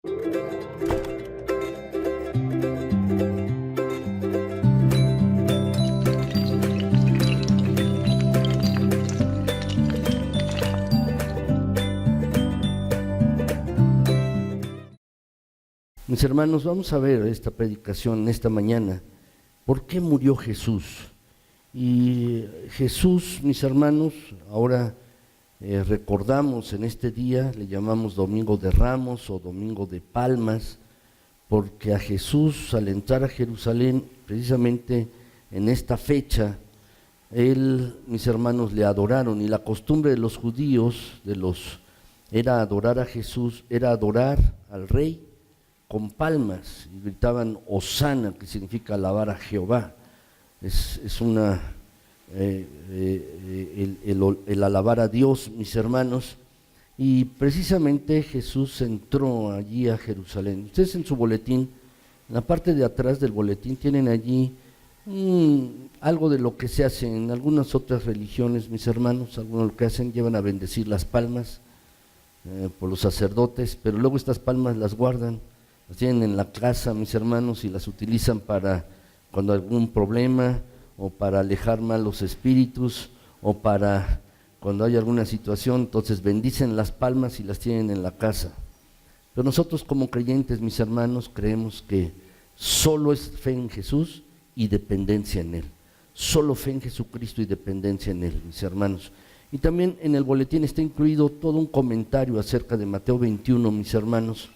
Mis hermanos, vamos a ver esta predicación esta mañana. ¿Por qué murió Jesús? Y Jesús, mis hermanos, ahora recordamos en este día, le llamamos Domingo de Ramos o Domingo de Palmas, porque a Jesús, al entrar a Jerusalén, precisamente en esta fecha, mis hermanos, le adoraron. Y la costumbre de los judíos, era adorar a Jesús, era adorar al Rey con palmas, y gritaban Hosana, que significa alabar a Jehová. Es el alabar a Dios, mis hermanos. Y precisamente Jesús entró allí a Jerusalén. Ustedes en su boletín, en la parte de atrás del boletín, tienen allí algo de lo que se hace en algunas otras religiones, mis hermanos. Algunos lo que hacen, llevan a bendecir las palmas por los sacerdotes, pero luego estas palmas las guardan, las tienen en la casa, mis hermanos, y las utilizan para cuando hay algún problema, o para alejar malos espíritus, o para cuando hay alguna situación. Entonces bendicen las palmas y las tienen en la casa. Pero nosotros como creyentes, mis hermanos, creemos que solo es fe en Jesús y dependencia en Él. Solo fe en Jesucristo y dependencia en Él, mis hermanos. Y también en el boletín está incluido todo un comentario acerca de Mateo 21, mis hermanos,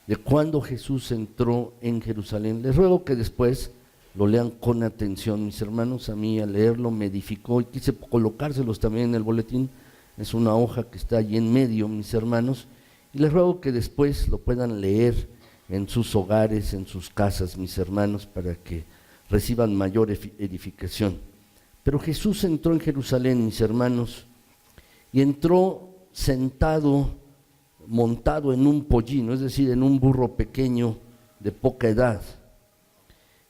de cuando Jesús entró en Jerusalén. Les ruego que después lo lean con atención, mis hermanos. A mí al leerlo me edificó y quise colocárselos también en el boletín. Es una hoja que está allí en medio, mis hermanos, y les ruego que después lo puedan leer en sus hogares, en sus casas, mis hermanos, para que reciban mayor edificación. Pero Jesús entró en Jerusalén, mis hermanos, y entró montado en un pollino, es decir, en un burro pequeño de poca edad.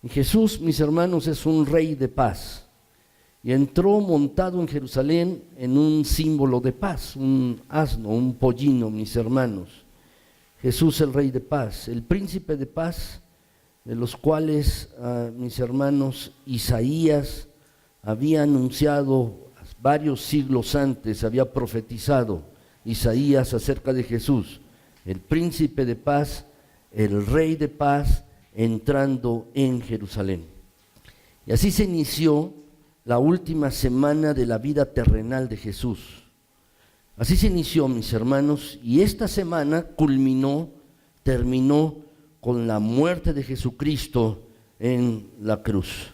Y Jesús, mis hermanos, es un rey de paz, y entró montado en Jerusalén en un símbolo de paz, un asno, un pollino, mis hermanos. Jesús, el rey de paz, el príncipe de paz, de los cuales, mis hermanos, Isaías había anunciado varios siglos antes, había profetizado Isaías acerca de Jesús, el príncipe de paz, el rey de paz, entrando en Jerusalén. Y así se inició la última semana de la vida terrenal de Jesús. Así se inició, mis hermanos, y esta semana terminó con la muerte de Jesucristo en la cruz.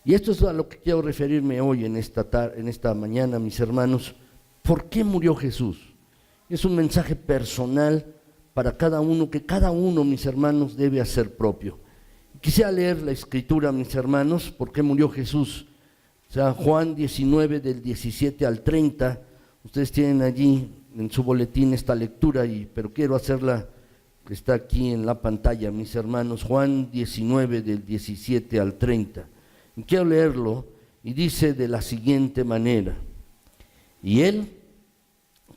Y esto es a lo que quiero referirme hoy en esta mañana, mis hermanos. ¿Por qué murió Jesús? Es un mensaje personal para cada uno, que cada uno, mis hermanos, debe hacer propio. Quisiera leer la escritura, mis hermanos. ¿Por qué murió Jesús? O sea, Juan 19, del 17 al 30. Ustedes tienen allí en su boletín esta lectura, pero quiero hacerla, que está aquí en la pantalla, mis hermanos. Juan 19, del 17 al 30. Y quiero leerlo, y dice de la siguiente manera: y él,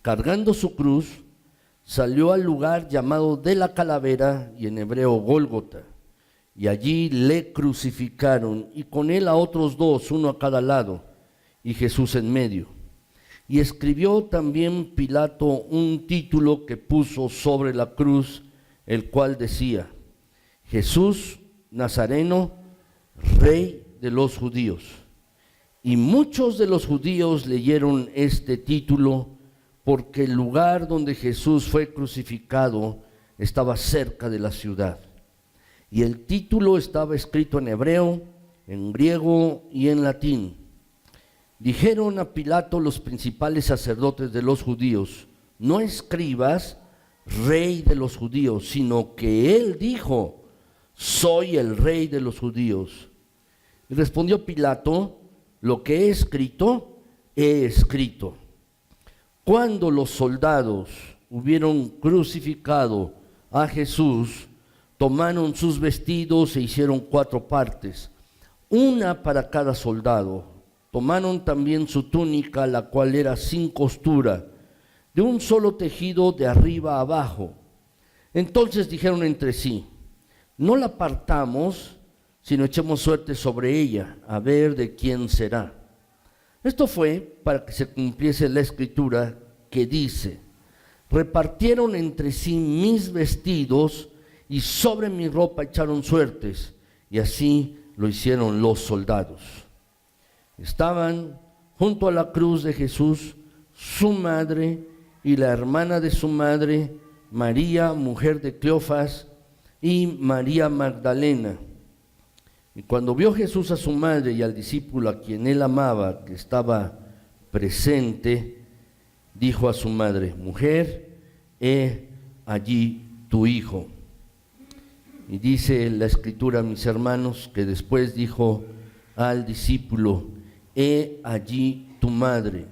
cargando su cruz, salió al lugar llamado de la calavera, y en hebreo Gólgota, y allí le crucificaron, y con él a otros dos, uno a cada lado, y Jesús en medio. Y escribió también Pilato un título que puso sobre la cruz, el cual decía: Jesús Nazareno, Rey de los judíos. Y muchos de los judíos leyeron este título, porque el lugar donde Jesús fue crucificado estaba cerca de la ciudad. Y el título estaba escrito en hebreo, en griego y en latín. Dijeron a Pilato los principales sacerdotes de los judíos: no escribas Rey de los judíos, sino que él dijo: soy el Rey de los judíos. Y respondió Pilato: lo que he escrito, he escrito. Cuando los soldados hubieron crucificado a Jesús, tomaron sus vestidos e hicieron 4 partes, una para cada soldado. Tomaron también su túnica, la cual era sin costura, de un solo tejido de arriba a abajo. Entonces dijeron entre sí: no la partamos, sino echemos suerte sobre ella, a ver de quién será. Esto fue para que se cumpliese la escritura que dice: repartieron entre sí mis vestidos y sobre mi ropa echaron suertes, y así lo hicieron los soldados. Estaban junto a la cruz de Jesús su madre y la hermana de su madre, María, mujer de Cleofas, y María Magdalena. Y cuando vio Jesús a su madre y al discípulo a quien él amaba, que estaba presente, dijo a su madre: mujer, he allí tu hijo. Y dice la escritura, mis hermanos, que después dijo al discípulo: he allí tu madre.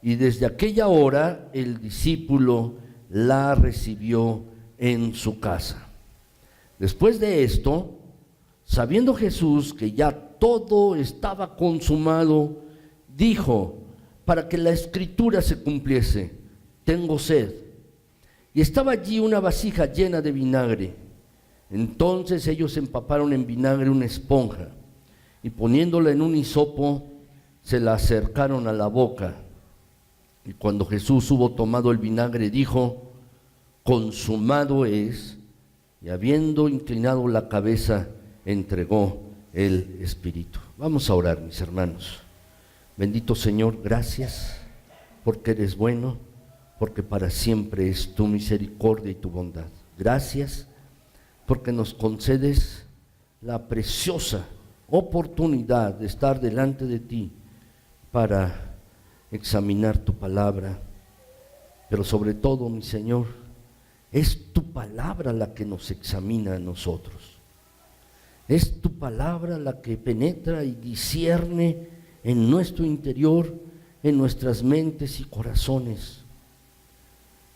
Y desde aquella hora el discípulo la recibió en su casa. Después de esto, sabiendo Jesús que ya todo estaba consumado, dijo, para que la escritura se cumpliese: tengo sed. Y estaba allí una vasija llena de vinagre. Entonces ellos empaparon en vinagre una esponja y poniéndola en un hisopo, se la acercaron a la boca. Y cuando Jesús hubo tomado el vinagre, dijo: consumado es. Y habiendo inclinado la cabeza, entregó el Espíritu. Vamos a orar, mis hermanos. Bendito Señor, gracias porque eres bueno, porque para siempre es tu misericordia y tu bondad. Gracias porque nos concedes la preciosa oportunidad de estar delante de ti para examinar tu palabra. Pero sobre todo, mi Señor, es tu palabra la que nos examina a nosotros. Es tu palabra la que penetra y discierne en nuestro interior, en nuestras mentes y corazones,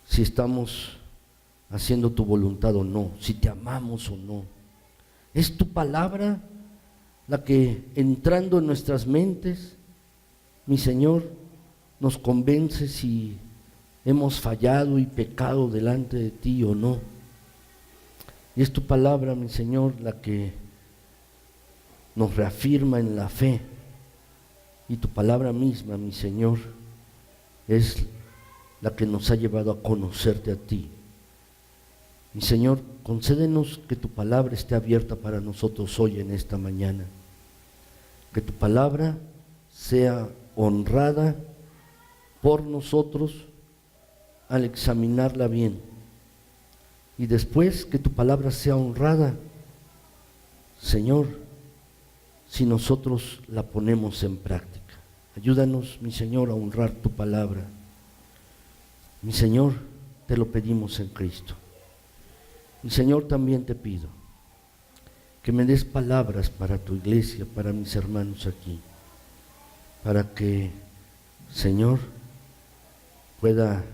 si estamos haciendo tu voluntad o no, si te amamos o no. Es tu palabra la que, entrando en nuestras mentes, mi Señor, nos convence si hemos fallado y pecado delante de ti o no. Y es tu palabra, mi Señor, la que nos reafirma en la fe. Y tu palabra misma, mi Señor, es la que nos ha llevado a conocerte a ti. Mi Señor, concédenos que tu palabra esté abierta para nosotros hoy en esta mañana. Que tu palabra sea honrada por nosotros al examinarla bien. Y después que tu palabra sea honrada, Señor, si nosotros la ponemos en práctica. Ayúdanos, mi Señor, a honrar tu palabra. Mi Señor, te lo pedimos en Cristo. Mi Señor, también te pido que me des palabras para tu iglesia, para mis hermanos aquí, para que, Señor, pueda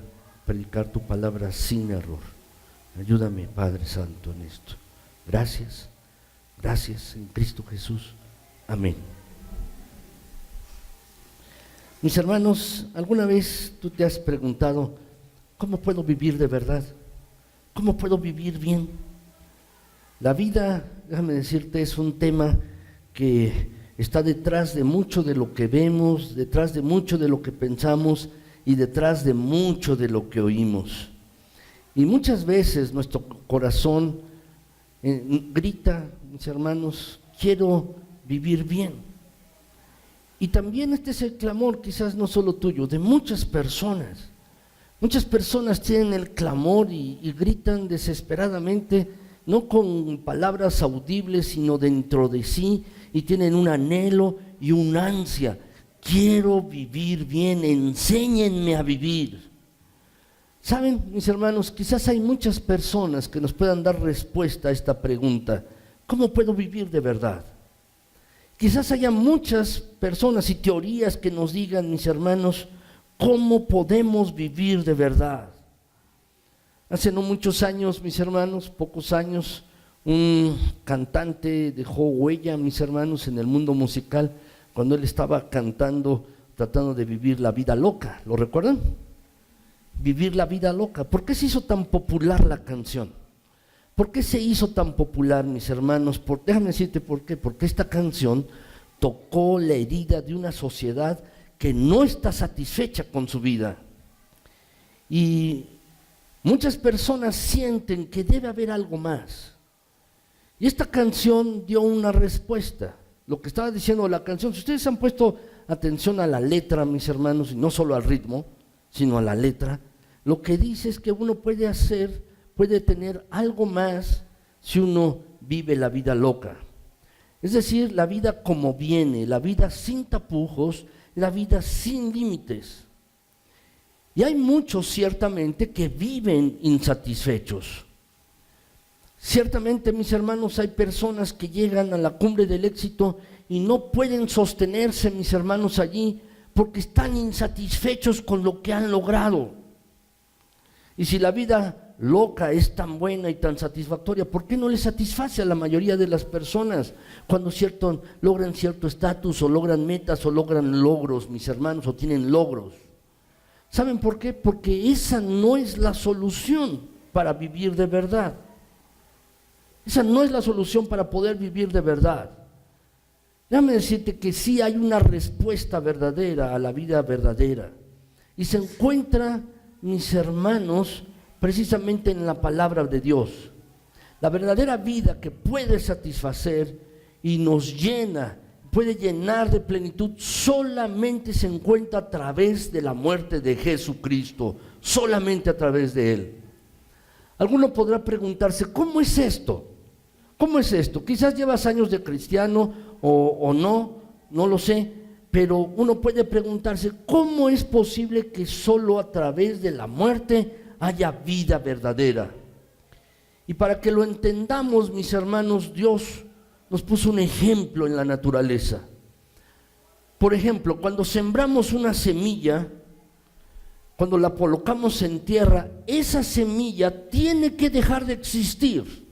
predicar tu palabra sin error. Ayúdame, Padre Santo, en esto. Gracias, gracias en Cristo Jesús. Amén. Mis hermanos, ¿alguna vez tú te has preguntado cómo puedo vivir de verdad? ¿Cómo puedo vivir bien? La vida, déjame decirte, es un tema que está detrás de mucho de lo que vemos, detrás de mucho de lo que pensamos y detrás de mucho de lo que oímos. Y muchas veces nuestro corazón grita, mis hermanos, quiero vivir bien. Y también este es el clamor, quizás no solo tuyo, de muchas personas. Muchas personas tienen el clamor y gritan desesperadamente, no con palabras audibles, sino dentro de sí, y tienen un anhelo y un ansia. Quiero vivir bien, enséñenme a vivir. Saben, mis hermanos, quizás hay muchas personas que nos puedan dar respuesta a esta pregunta: ¿cómo puedo vivir de verdad? Quizás haya muchas personas y teorías que nos digan, mis hermanos, ¿cómo podemos vivir de verdad? Hace no muchos años, mis hermanos, pocos años, un cantante dejó huella, mis hermanos, en el mundo musical, cuando él estaba cantando, tratando de vivir la vida loca. ¿Lo recuerdan? Vivir la vida loca. ¿Por qué se hizo tan popular la canción? ¿Por qué se hizo tan popular, mis hermanos? Déjame decirte por qué. Porque esta canción tocó la herida de una sociedad que no está satisfecha con su vida. Y muchas personas sienten que debe haber algo más. Y esta canción dio una respuesta. Lo que estaba diciendo la canción, si ustedes han puesto atención a la letra, mis hermanos, y no solo al ritmo, sino a la letra, lo que dice es que uno puede tener algo más si uno vive la vida loca. Es decir, la vida como viene, la vida sin tapujos, la vida sin límites. Y hay muchos ciertamente que viven insatisfechos. Ciertamente, mis hermanos, hay personas que llegan a la cumbre del éxito y no pueden sostenerse, mis hermanos, allí porque están insatisfechos con lo que han logrado. Y si la vida loca es tan buena y tan satisfactoria, ¿por qué no le satisface a la mayoría de las personas cuando logran cierto estatus o logran metas o logran logros, mis hermanos, o tienen logros? ¿Saben por qué? Porque esa no es la solución para vivir de verdad. Esa no es la solución para poder vivir de verdad. Déjame decirte que sí hay una respuesta verdadera a la vida verdadera. Y se encuentra, mis hermanos, precisamente en la palabra de Dios. La verdadera vida que puede satisfacer y nos llena, puede llenar de plenitud, solamente se encuentra a través de la muerte de Jesucristo, solamente a través de Él. Alguno podrá preguntarse, ¿cómo es esto? ¿Cómo es esto? Quizás llevas años de cristiano o no lo sé, pero uno puede preguntarse, ¿cómo es posible que solo a través de la muerte haya vida verdadera? Y para que lo entendamos, mis hermanos, Dios nos puso un ejemplo en la naturaleza. Por ejemplo, cuando sembramos una semilla, cuando la colocamos en tierra, esa semilla tiene que dejar de existir.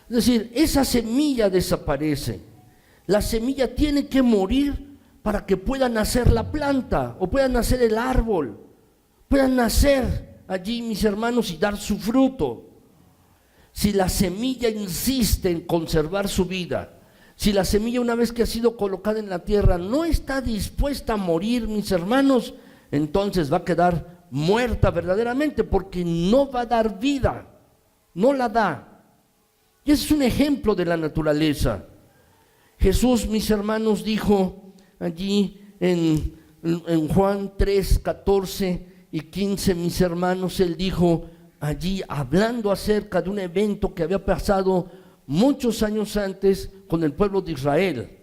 Es decir, esa semilla desaparece. La semilla tiene que morir para que pueda nacer la planta o pueda nacer el árbol, pueda nacer allí, mis hermanos, y dar su fruto. Si la semilla insiste en conservar su vida, si la semilla, una vez que ha sido colocada en la tierra, no está dispuesta a morir, mis hermanos, entonces va a quedar muerta verdaderamente, porque no va a dar vida, no la da. Y ese es un ejemplo de la naturaleza. Jesús, mis hermanos, dijo allí en Juan 3, 14 y 15, mis hermanos, Él dijo allí, hablando acerca de un evento que había pasado muchos años antes con el pueblo de Israel.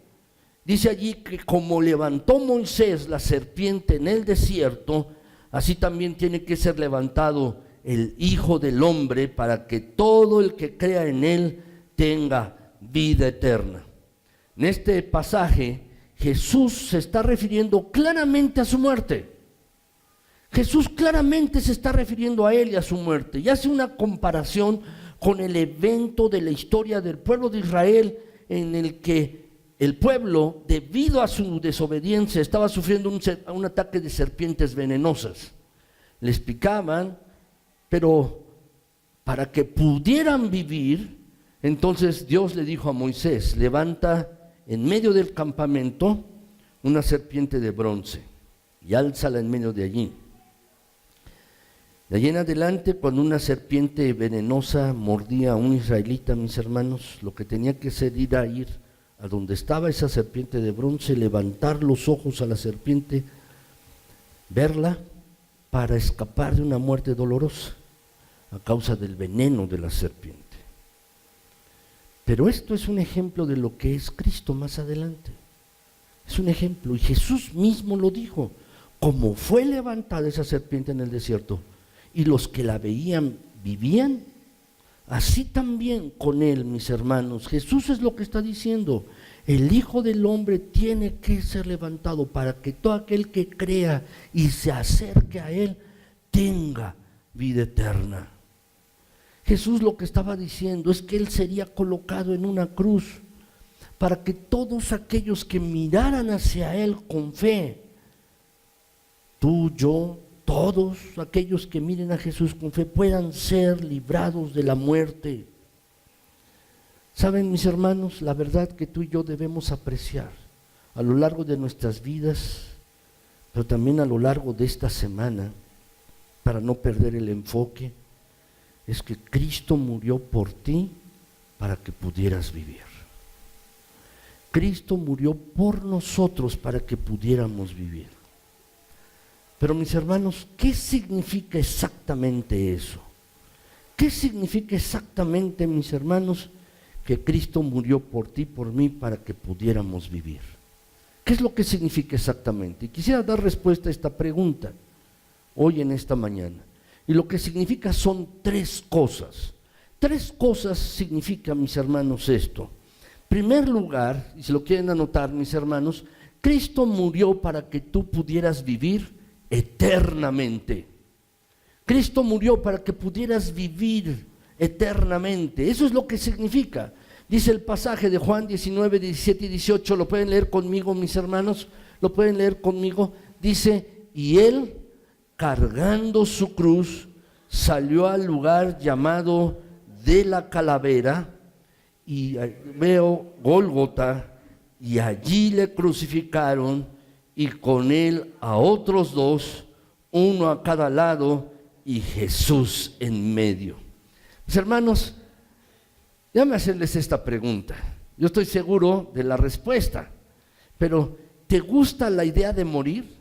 Dice allí que como levantó Moisés la serpiente en el desierto, así también tiene que ser levantado el Hijo del Hombre, para que todo el que crea en Él tenga vida eterna. En este pasaje, Jesús se está refiriendo claramente a su muerte. Jesús claramente se está refiriendo a Él y a su muerte, y hace una comparación con el evento de la historia del pueblo de Israel, en el que el pueblo, debido a su desobediencia, estaba sufriendo un ataque de serpientes venenosas. Les picaban, pero para que pudieran vivir, entonces Dios le dijo a Moisés, levanta en medio del campamento una serpiente de bronce y álzala en medio de allí. De allí en adelante, cuando una serpiente venenosa mordía a un israelita, mis hermanos, lo que tenía que hacer era ir a donde estaba esa serpiente de bronce, levantar los ojos a la serpiente, verla, para escapar de una muerte dolorosa a causa del veneno de la serpiente. Pero esto es un ejemplo de lo que es Cristo más adelante. Es un ejemplo, y Jesús mismo lo dijo, como fue levantada esa serpiente en el desierto, y los que la veían vivían, así también con Él, mis hermanos. Jesús es lo que está diciendo, el Hijo del Hombre tiene que ser levantado para que todo aquel que crea y se acerque a Él tenga vida eterna. Jesús lo que estaba diciendo es que Él sería colocado en una cruz para que todos aquellos que miraran hacia Él con fe, tú, yo, todos aquellos que miren a Jesús con fe, puedan ser librados de la muerte. Saben, mis hermanos, la verdad que tú y yo debemos apreciar a lo largo de nuestras vidas, pero también a lo largo de esta semana, para no perder el enfoque, es que Cristo murió por ti para que pudieras vivir. Cristo murió por nosotros para que pudiéramos vivir. Pero mis hermanos, ¿qué significa exactamente eso? ¿Qué significa exactamente, mis hermanos, que Cristo murió por ti, por mí, para que pudiéramos vivir? ¿Qué es lo que significa exactamente? Y quisiera dar respuesta a esta pregunta hoy en esta mañana. Y lo que significa son tres cosas. Tres cosas significa, mis hermanos, esto. En primer lugar, y si lo quieren anotar, mis hermanos, Cristo murió para que tú pudieras vivir eternamente. Cristo murió para que pudieras vivir eternamente. Eso es lo que significa. Dice el pasaje de Juan 19, 17 y 18, ¿lo pueden leer conmigo, mis hermanos? ¿Lo pueden leer conmigo? Dice, y Él, cargando su cruz, salió al lugar llamado de la calavera, y veo Gólgota, y allí le crucificaron, y con él a otros dos, uno a cada lado, y Jesús en medio. Mis hermanos, déjame hacerles esta pregunta. Yo estoy seguro de la respuesta, pero ¿te gusta la idea de morir?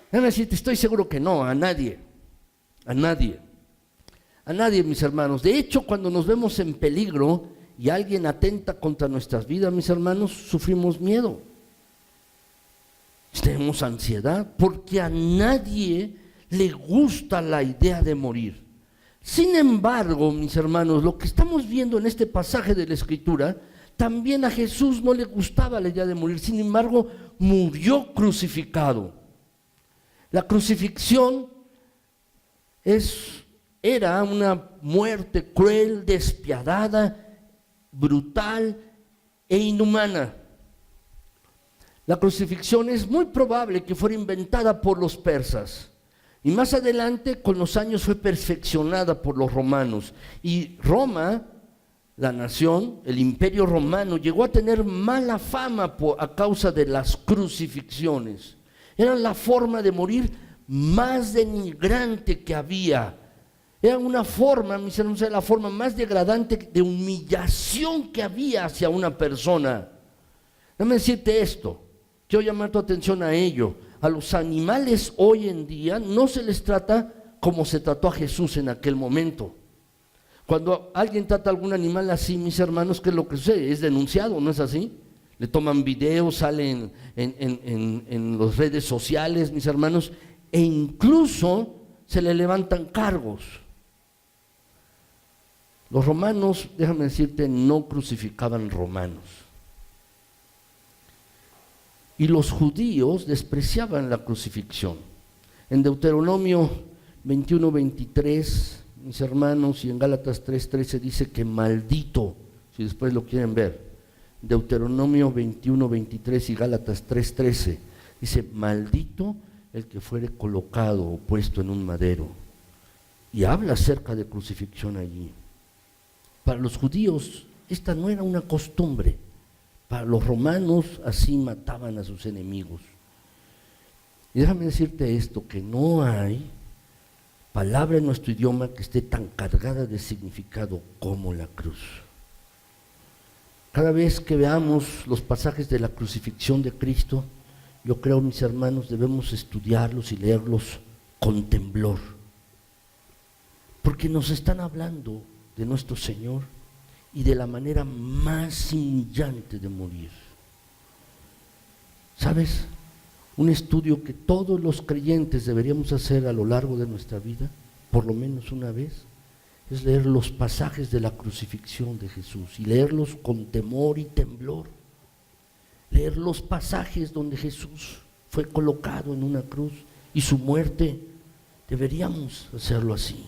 Déjame decirte, estoy seguro que no, a nadie, mis hermanos. De hecho, cuando nos vemos en peligro y alguien atenta contra nuestras vidas, mis hermanos, sufrimos miedo, tenemos ansiedad, porque a nadie le gusta la idea de morir. Sin embargo, mis hermanos, lo que estamos viendo en este pasaje de la Escritura, también a Jesús no le gustaba la idea de morir. Sin embargo, murió crucificado. La crucifixión era una muerte cruel, despiadada, brutal e inhumana. La crucifixión es muy probable que fuera inventada por los persas. Y más adelante, con los años, fue perfeccionada por los romanos. Y Roma, la nación, el imperio romano, llegó a tener mala fama a causa de las crucifixiones. Era la forma de morir más denigrante que había. Era una forma, mis hermanos, era la forma más degradante de humillación que había hacia una persona. Déjame decirte esto, quiero llamar tu atención a ello. A los animales hoy en día no se les trata como se trató a Jesús en aquel momento. Cuando alguien trata a algún animal así, mis hermanos, ¿qué es lo que sucede? Es denunciado, ¿no es así? Le toman videos, salen en las redes sociales, mis hermanos, e incluso se le levantan cargos. Los romanos, déjame decirte, no crucificaban romanos. Y los judíos despreciaban la crucifixión. En Deuteronomio 21, 23, mis hermanos, y en Gálatas 3, 13 dice que maldito, si después lo quieren ver, Deuteronomio 21, 23 y Gálatas 3, 13, dice, maldito el que fuere colocado o puesto en un madero. Y habla acerca de crucifixión allí. Para los judíos esta no era una costumbre. Para los romanos así mataban a sus enemigos. Y déjame decirte esto, que no hay palabra en nuestro idioma que esté tan cargada de significado como la cruz. Cada vez que veamos los pasajes de la crucifixión de Cristo, yo creo, mis hermanos, debemos estudiarlos y leerlos con temblor, porque nos están hablando de nuestro Señor y de la manera más humillante de morir. ¿Sabes? Un estudio que todos los creyentes deberíamos hacer a lo largo de nuestra vida, por lo menos una vez, es leer los pasajes de la crucifixión de Jesús y leerlos con temor y temblor. Leer los pasajes donde Jesús fue colocado en una cruz y su muerte, deberíamos hacerlo así.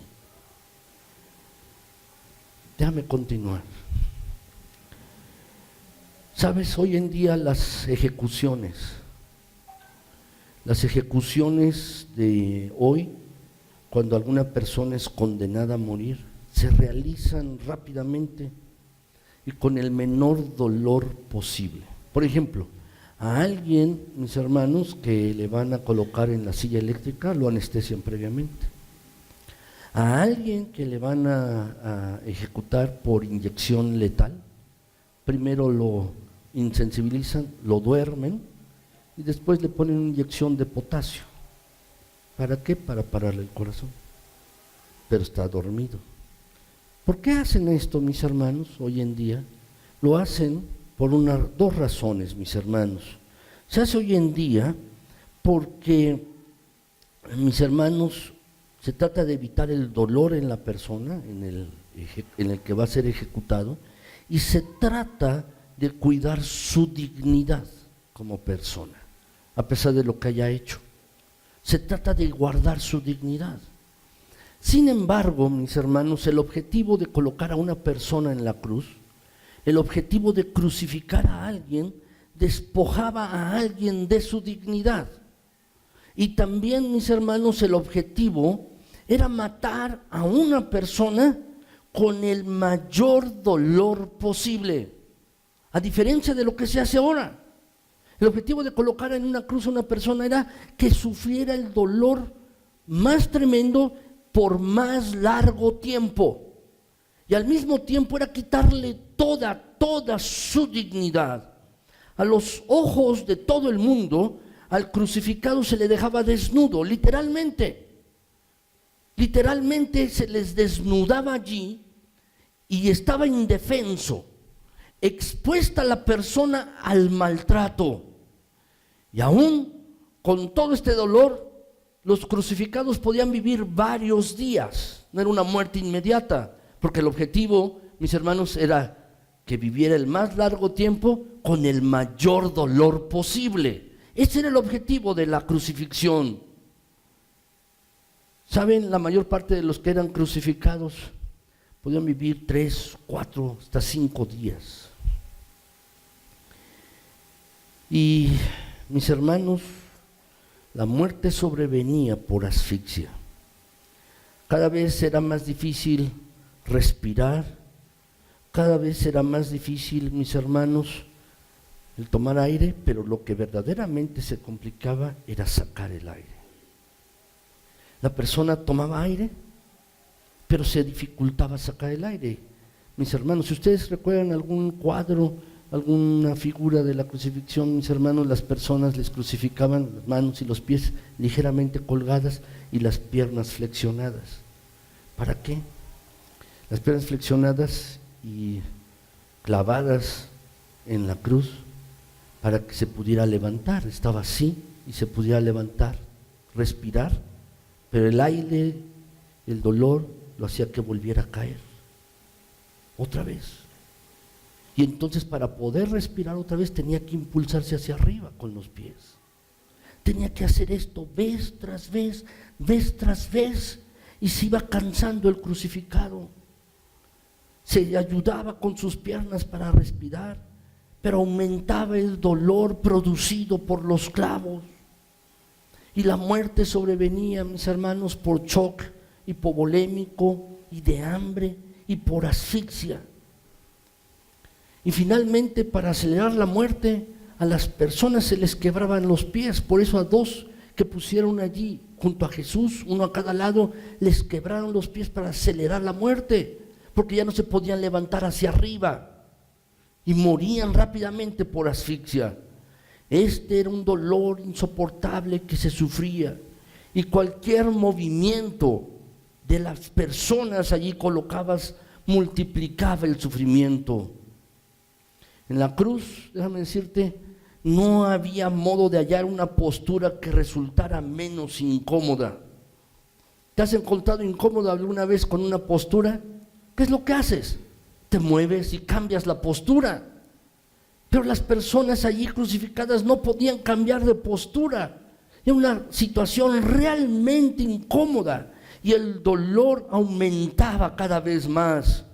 Déjame continuar. ¿Sabes? Hoy en día las ejecuciones de hoy, cuando alguna persona es condenada a morir, se realizan rápidamente. y con el menor dolor posible. Por ejemplo, a alguien, mis hermanos, que le van a colocar en la silla eléctrica, lo anestesian previamente. A alguien que le van a ejecutar por inyección letal, primero lo insensibilizan, lo duermen y después le ponen una inyección de potasio. ¿Para qué? Para pararle el corazón. Pero está dormido. ¿Por qué hacen esto, mis hermanos, hoy en día? Lo hacen por dos razones, mis hermanos. Se hace hoy en día porque, mis hermanos, se trata de evitar el dolor en la persona, en el que va a ser ejecutado, y se trata de cuidar su dignidad como persona, a pesar de lo que haya hecho. Se trata de guardar su dignidad. Sin embargo, mis hermanos, el objetivo de colocar a una persona en la cruz, el objetivo de crucificar a alguien, despojaba a alguien de su dignidad. Y también, mis hermanos, el objetivo era matar a una persona con el mayor dolor posible, a diferencia de lo que se hace ahora. El objetivo de colocar en una cruz a una persona era que sufriera el dolor más tremendo por más largo tiempo, y al mismo tiempo era quitarle toda su dignidad. A los ojos de todo el mundo, al crucificado se le dejaba desnudo, literalmente se les desnudaba allí y estaba indefenso, expuesta la persona al maltrato. Y aún con todo este dolor, los crucificados podían vivir varios días, no era una muerte inmediata, porque el objetivo, mis hermanos, era que viviera el más largo tiempo con el mayor dolor posible. Ese era el objetivo de la crucifixión. ¿Saben? La mayor parte de los que eran crucificados podían vivir 3, 4, hasta 5 días. Y, mis hermanos, la muerte sobrevenía por asfixia. Cada vez era más difícil respirar, cada vez era más difícil, mis hermanos, el tomar aire, pero lo que verdaderamente se complicaba era sacar el aire. La persona tomaba aire, pero se dificultaba sacar el aire. Mis hermanos, si ustedes recuerdan algún cuadro, alguna figura de la crucifixión, mis hermanos, las personas les crucificaban las manos y los pies ligeramente colgadas y las piernas flexionadas. ¿Para qué? Las piernas flexionadas y clavadas en la cruz para que se pudiera levantar. Estaba así y se pudiera levantar, respirar, pero el aire, el dolor, lo hacía que volviera a caer otra vez. Y entonces, para poder respirar otra vez, tenía que impulsarse hacia arriba con los pies. Tenía que hacer esto vez tras vez, y se iba cansando el crucificado. Se ayudaba con sus piernas para respirar, pero aumentaba el dolor producido por los clavos. Y la muerte sobrevenía, mis hermanos, por shock hipovolémico y de hambre y por asfixia. Y finalmente, para acelerar la muerte, a las personas se les quebraban los pies. Por eso a dos que pusieron allí junto a Jesús, uno a cada lado, les quebraron los pies para acelerar la muerte, porque ya no se podían levantar hacia arriba y morían rápidamente por asfixia. Este era un dolor insoportable que se sufría, y cualquier movimiento de las personas allí colocadas multiplicaba el sufrimiento. En la cruz, déjame decirte, no había modo de hallar una postura que resultara menos incómoda. ¿Te has encontrado incómodo alguna vez con una postura? ¿Qué es lo que haces? Te mueves y cambias la postura. Pero las personas allí crucificadas no podían cambiar de postura. Era una situación realmente incómoda y el dolor aumentaba cada vez más.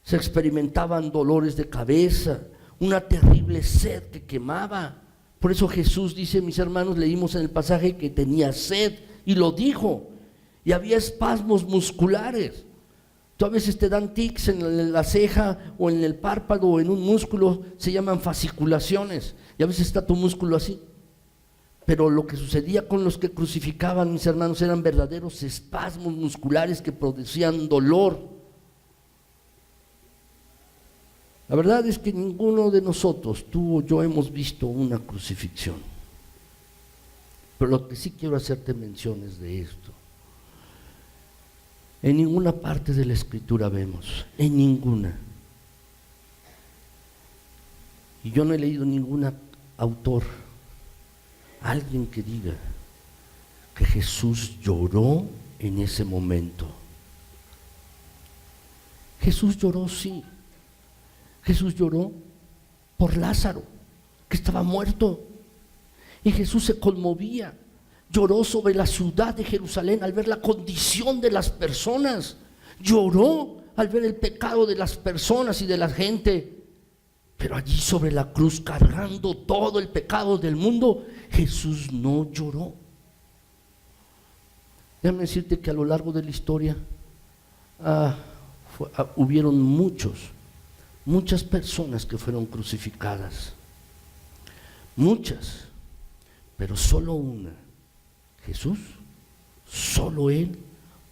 Se experimentaban dolores de cabeza, una terrible sed que quemaba. Por eso Jesús dice, mis hermanos, leímos en el pasaje que tenía sed, y lo dijo, y había espasmos musculares. Tú a veces te dan tics en la ceja o en el párpado o en un músculo, se llaman fasciculaciones, y a veces está tu músculo así. Pero lo que sucedía con los que crucificaban, mis hermanos, eran verdaderos espasmos musculares que producían dolor. La verdad es que ninguno de nosotros, tú o yo, hemos visto una crucifixión. Pero lo que sí quiero hacerte mención es de esto. En ninguna parte de la Escritura vemos, en ninguna. Y yo no he leído ningún autor, alguien que diga que Jesús lloró en ese momento. Jesús lloró, sí. Jesús lloró por Lázaro, que estaba muerto. Y Jesús se conmovía. Lloró sobre la ciudad de Jerusalén al ver la condición de las personas. Lloró al ver el pecado de las personas y de la gente. Pero allí sobre la cruz, cargando todo el pecado del mundo, Jesús no lloró. Déjame decirte que a lo largo de la historia hubieron muchas personas que fueron crucificadas. Muchas, pero solo una. Jesús, solo Él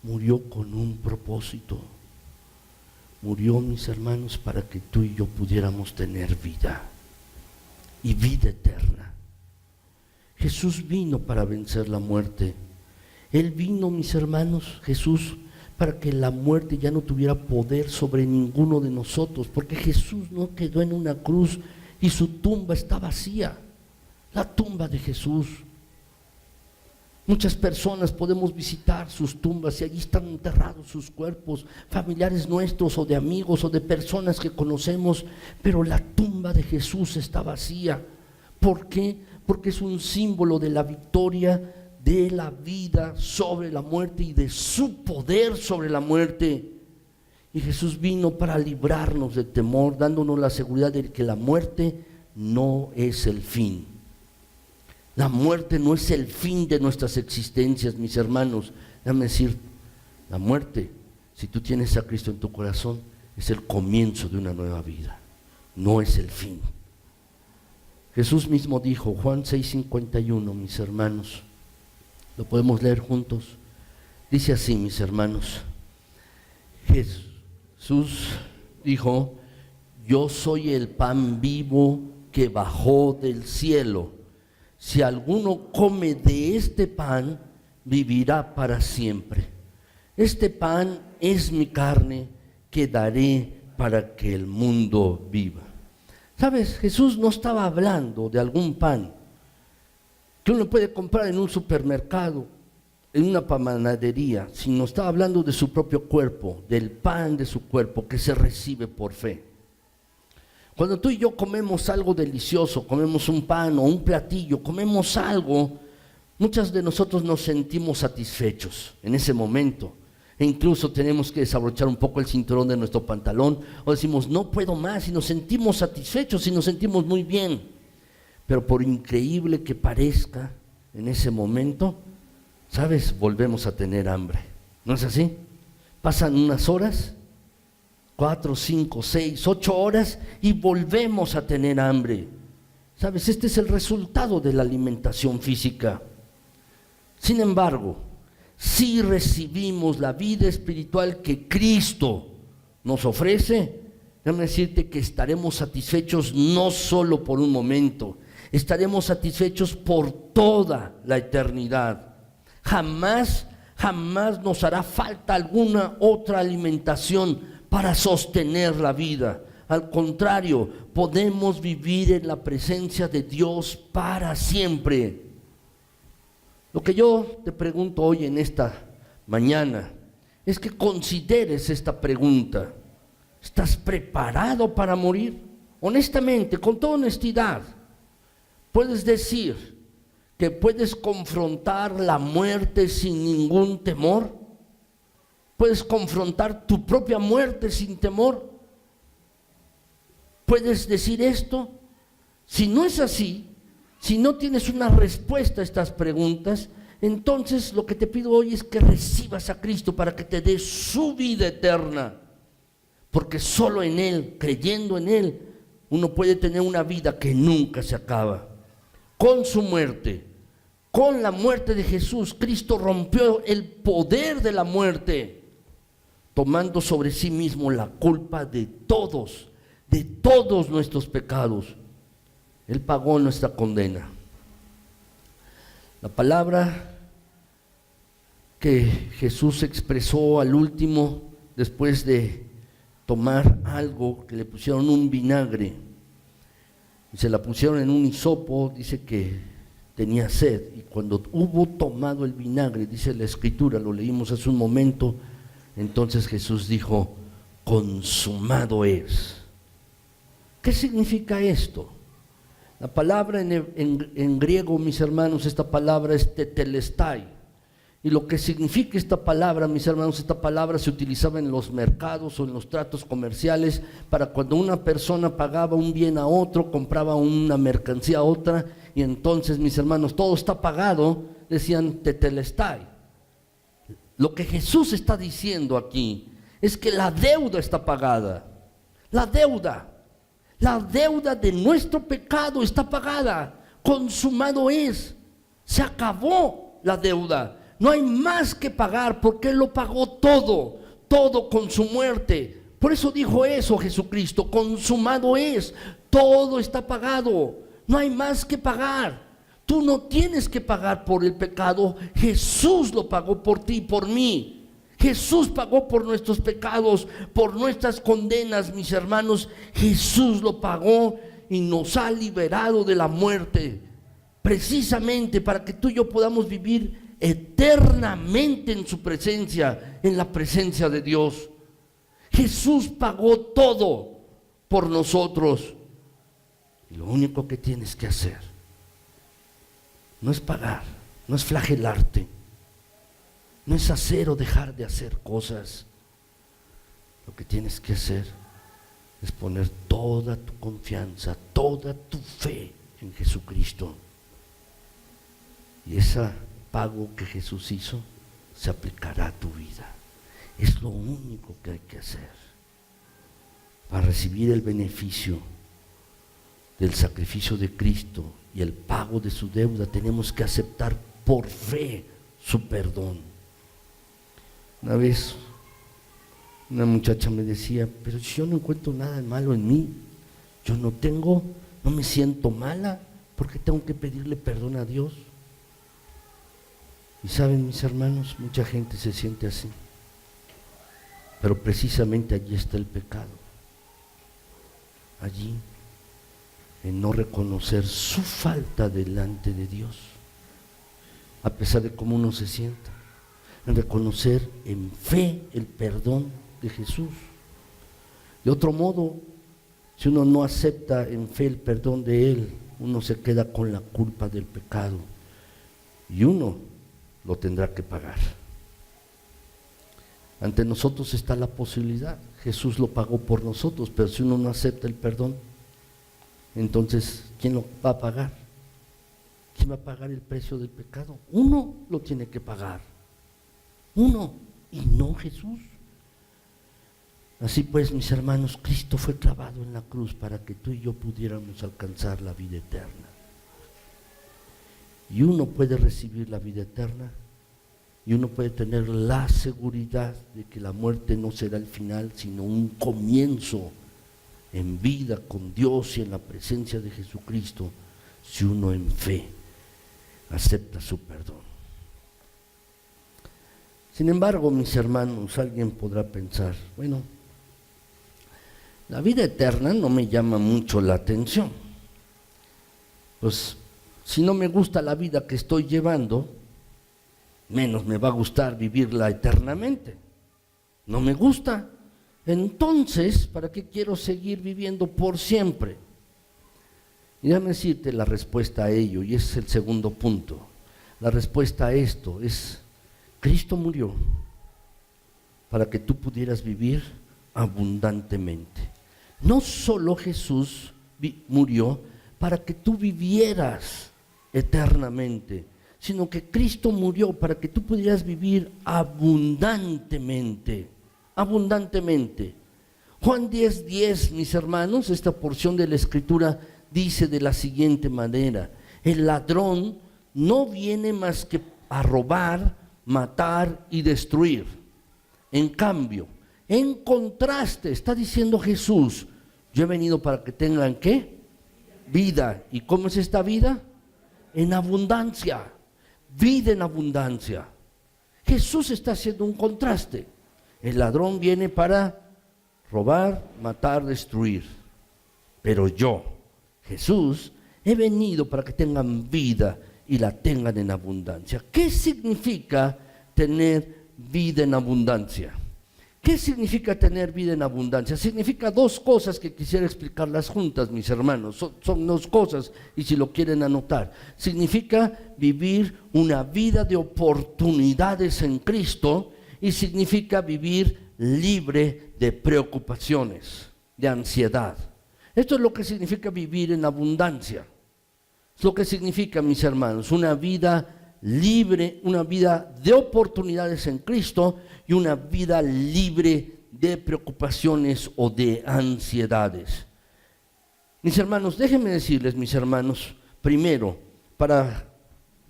murió con un propósito. Murió, mis hermanos, para que tú y yo pudiéramos tener vida y vida eterna. Jesús vino para vencer la muerte. Él vino, mis hermanos, Jesús, para que la muerte ya no tuviera poder sobre ninguno de nosotros, porque Jesús no quedó en una cruz y su tumba está vacía. La tumba de Jesús. Muchas personas podemos visitar sus tumbas y allí están enterrados sus cuerpos, familiares nuestros o de amigos o de personas que conocemos, pero la tumba de Jesús está vacía. ¿Por qué? Porque es un símbolo de la victoria de la vida sobre la muerte y de su poder sobre la muerte. Y Jesús vino para librarnos del temor, dándonos la seguridad de que la muerte no es el fin. La muerte no es el fin de nuestras existencias, mis hermanos. Déjame decir, la muerte, si tú tienes a Cristo en tu corazón, es el comienzo de una nueva vida, no es el fin. Jesús mismo dijo, Juan 6:51, mis hermanos, lo podemos leer juntos. Dice así, mis hermanos, Jesús dijo, yo soy el pan vivo que bajó del cielo. Si alguno come de este pan, vivirá para siempre. Este pan es mi carne que daré para que el mundo viva. ¿Sabes? Jesús no estaba hablando de algún pan que uno puede comprar en un supermercado, en una panadería, sino estaba hablando de su propio cuerpo, del pan de su cuerpo que se recibe por fe. Cuando tú y yo comemos algo delicioso, comemos un pan o un platillo, comemos algo, muchos de nosotros nos sentimos satisfechos en ese momento. E incluso tenemos que desabrochar un poco el cinturón de nuestro pantalón o decimos, no puedo más, y nos sentimos satisfechos y nos sentimos muy bien. Pero por increíble que parezca en ese momento, ¿sabes? Volvemos a tener hambre. ¿No es así? Pasan unas horas, 4, 5, 6, 8 horas y volvemos a tener hambre. ¿Sabes? Este es el resultado de la alimentación física. Sin embargo, si recibimos la vida espiritual que Cristo nos ofrece, déjame decirte que estaremos satisfechos no solo por un momento, estaremos satisfechos por toda la eternidad. Jamás nos hará falta alguna otra alimentación para sostener la vida. Al contrario, podemos vivir en la presencia de Dios para siempre. Lo que yo te pregunto hoy en esta mañana es que consideres esta pregunta. ¿Estás preparado para morir? Honestamente, con toda honestidad, ¿puedes decir que puedes confrontar la muerte sin ningún temor? ¿Puedes confrontar tu propia muerte sin temor? ¿Puedes decir esto? Si no es así, si no tienes una respuesta a estas preguntas, Entonces lo que te pido hoy es que recibas a Cristo para que te dé su vida eterna, porque solo en Él, creyendo en Él, uno puede tener una vida que nunca se acaba. Con su muerte, con la muerte de Jesús, Cristo rompió el poder de la muerte, tomando sobre sí mismo la culpa de todos nuestros pecados. Él pagó nuestra condena. La palabra que Jesús expresó al último, después de tomar algo, que le pusieron un vinagre, y se la pusieron en un hisopo, dice que tenía sed, y cuando hubo tomado el vinagre, dice la Escritura, lo leímos hace un momento, entonces Jesús dijo: consumado es. ¿Qué significa esto? La palabra en griego, mis hermanos, esta palabra es tetelestai. Y lo que significa esta palabra, mis hermanos, esta palabra se utilizaba en los mercados o en los tratos comerciales para cuando una persona pagaba un bien a otro, compraba una mercancía a otra, y entonces, mis hermanos, todo está pagado, decían tetelestai. Lo que Jesús está diciendo aquí es que la deuda está pagada. La deuda de nuestro pecado está pagada. Consumado es. Se acabó la deuda. No hay más que pagar porque Él lo pagó todo con su muerte. Por eso dijo eso Jesucristo: consumado es, todo está pagado, no hay más que pagar. Tú no tienes que pagar por el pecado, Jesús lo pagó por ti y por mí. Jesús pagó por nuestros pecados, por nuestras condenas, mis hermanos. Jesús lo pagó y nos ha liberado de la muerte, precisamente para que tú y yo podamos vivir eternamente en su presencia, en la presencia de Dios. Jesús pagó todo por nosotros, y lo único que tienes que hacer no es pagar, no es flagelarte, no es hacer o dejar de hacer cosas. Lo que tienes que hacer es poner toda tu confianza, toda tu fe en Jesucristo, y ese pago que Jesús hizo se aplicará a tu vida. Es lo único que hay que hacer para recibir el beneficio del sacrificio de Cristo y el pago de su deuda. Tenemos que aceptar por fe su perdón. Una vez una muchacha me decía: pero si yo no encuentro nada malo en mí, yo no me siento mala, ¿por qué tengo que pedirle perdón a Dios? Y saben, mis hermanos, mucha gente se siente así, pero precisamente allí está el pecado, allí, en no reconocer su falta delante de Dios, a pesar de cómo uno se sienta, en reconocer en fe el perdón de Jesús. De otro modo, si uno no acepta en fe el perdón de Él, uno se queda con la culpa del pecado, y uno lo tendrá que pagar. Ante nosotros está la posibilidad. Jesús lo pagó por nosotros, pero si uno no acepta el perdón, entonces ¿quién lo va a pagar? ¿Quién va a pagar el precio del pecado? Uno lo tiene que pagar, uno, y no Jesús. Así pues, mis hermanos, Cristo fue clavado en la cruz para que tú y yo pudiéramos alcanzar la vida eterna. Y uno puede recibir la vida eterna, y uno puede tener la seguridad de que la muerte no será el final, sino un comienzo en vida con Dios y en la presencia de Jesucristo, si uno en fe acepta su perdón. Sin embargo, mis hermanos, alguien podrá pensar: bueno, la vida eterna no me llama mucho la atención. Pues si no me gusta la vida que estoy llevando, menos me va a gustar vivirla eternamente. No me gusta. Entonces, ¿para qué quiero seguir viviendo por siempre? Y déjame decirte la respuesta a ello, y ese es el segundo punto. La respuesta a esto es: Cristo murió para que tú pudieras vivir abundantemente. No solo Jesús murió para que tú vivieras eternamente, sino que Cristo murió para que tú pudieras vivir abundantemente, abundantemente. Juan 10:10, mis hermanos, esta porción de la Escritura dice de la siguiente manera: el ladrón no viene más que a robar, matar y destruir. En cambio, en contraste, está diciendo Jesús: yo he venido para que tengan, ¿qué? Vida. ¿Y cómo es esta vida? En abundancia. Vida en abundancia. Jesús está haciendo un contraste. El ladrón viene para robar, matar, destruir. Pero yo, Jesús, he venido para que tengan vida y la tengan en abundancia. ¿Qué significa tener vida en abundancia? ¿Qué significa tener vida en abundancia? Significa dos cosas que quisiera explicarlas juntas, mis hermanos. Son dos cosas, y si lo quieren anotar. Significa vivir una vida de oportunidades en Cristo, y significa vivir libre de preocupaciones, de ansiedad. Esto es lo que significa vivir en abundancia. Es lo que significa, mis hermanos, una vida libre, una vida de oportunidades en Cristo y una vida libre de preocupaciones o de ansiedades. Mis hermanos, déjenme decirles, mis hermanos, primero, para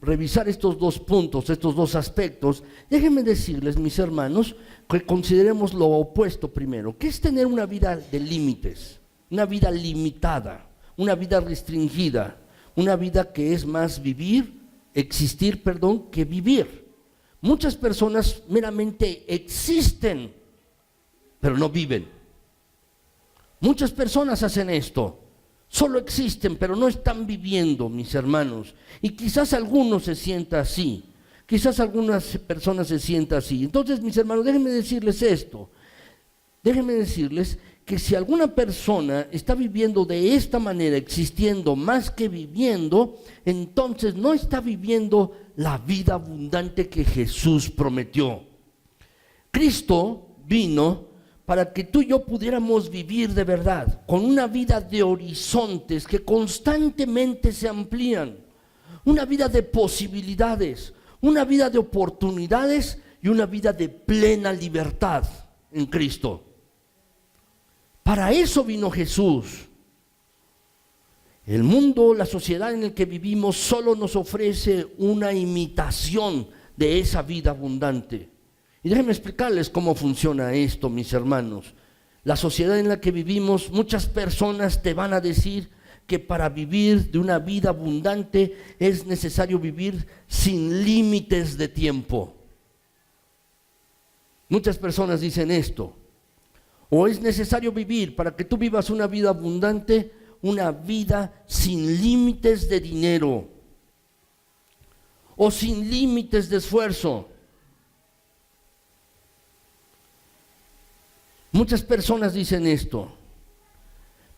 revisar estos dos puntos, estos dos aspectos, déjenme decirles, mis hermanos, que consideremos lo opuesto primero. ¿Qué es tener una vida de límites? Una vida limitada, una vida restringida, una vida que es más existir, que vivir. Muchas personas meramente existen, pero no viven. Muchas personas hacen esto, solo existen, pero no están viviendo, mis hermanos. Y quizás algunos se sientan así, quizás algunas personas se sientan así. Entonces, mis hermanos, déjenme decirles esto. Déjenme decirles que si alguna persona está viviendo de esta manera, existiendo más que viviendo, entonces no está viviendo la vida abundante que Jesús prometió. Cristo vino para que tú y yo pudiéramos vivir de verdad, con una vida de horizontes que constantemente se amplían, una vida de posibilidades, una vida de oportunidades y una vida de plena libertad en Cristo. Para eso vino Jesús. El mundo, la sociedad en la que vivimos solo nos ofrece una imitación de esa vida abundante. Y déjenme explicarles cómo funciona esto, mis hermanos. La sociedad en la que vivimos, muchas personas te van a decir que para vivir de una vida abundante es necesario vivir sin límites de tiempo. Muchas personas dicen esto. O es necesario vivir, para que tú vivas una vida abundante, una vida sin límites de dinero o sin límites de esfuerzo. Muchas personas dicen esto,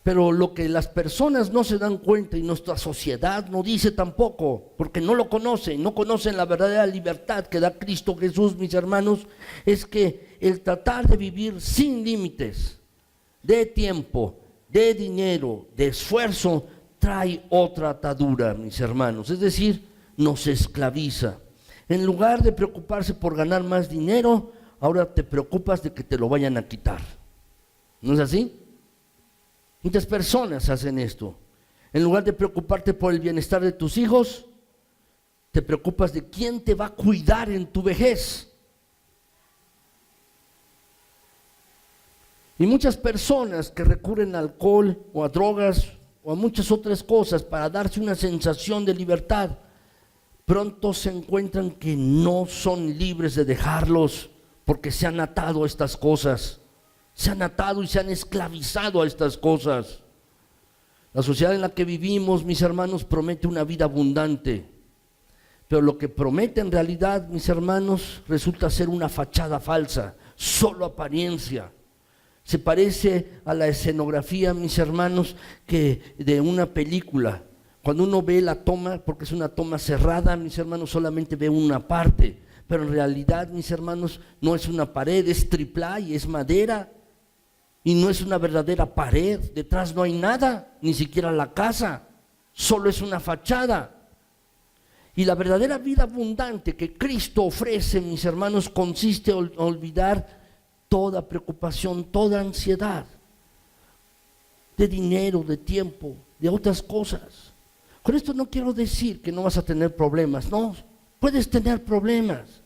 pero lo que las personas no se dan cuenta y nuestra sociedad no dice tampoco, porque no lo conocen, no conocen la verdadera libertad que da Cristo Jesús, mis hermanos, es que el tratar de vivir sin límites de tiempo, de dinero, de esfuerzo, trae otra atadura, mis hermanos, es decir, nos esclaviza. En lugar de preocuparse por ganar más dinero, ahora te preocupas de que te lo vayan a quitar. ¿No es así? Muchas personas hacen esto. En lugar de preocuparte por el bienestar de tus hijos, te preocupas de quién te va a cuidar en tu vejez. Y muchas personas que recurren al alcohol o a drogas o a muchas otras cosas para darse una sensación de libertad, pronto se encuentran que no son libres de dejarlos porque se han atado a estas cosas. Se han atado y se han esclavizado a estas cosas. La sociedad en la que vivimos, mis hermanos, promete una vida abundante, pero lo que promete en realidad, mis hermanos, resulta ser una fachada falsa, solo apariencia. Se parece a la escenografía, mis hermanos, que de una película. Cuando uno ve la toma, porque es una toma cerrada, mis hermanos, solamente ve una parte, pero en realidad, mis hermanos, no es una pared, es triplay, es madera. Y no es una verdadera pared, detrás no hay nada, ni siquiera la casa, solo es una fachada. Y la verdadera vida abundante que Cristo ofrece, mis hermanos, consiste en olvidar toda preocupación, toda ansiedad de dinero, de tiempo, de otras cosas. Con esto no quiero decir que no vas a tener problemas, no, puedes tener problemas,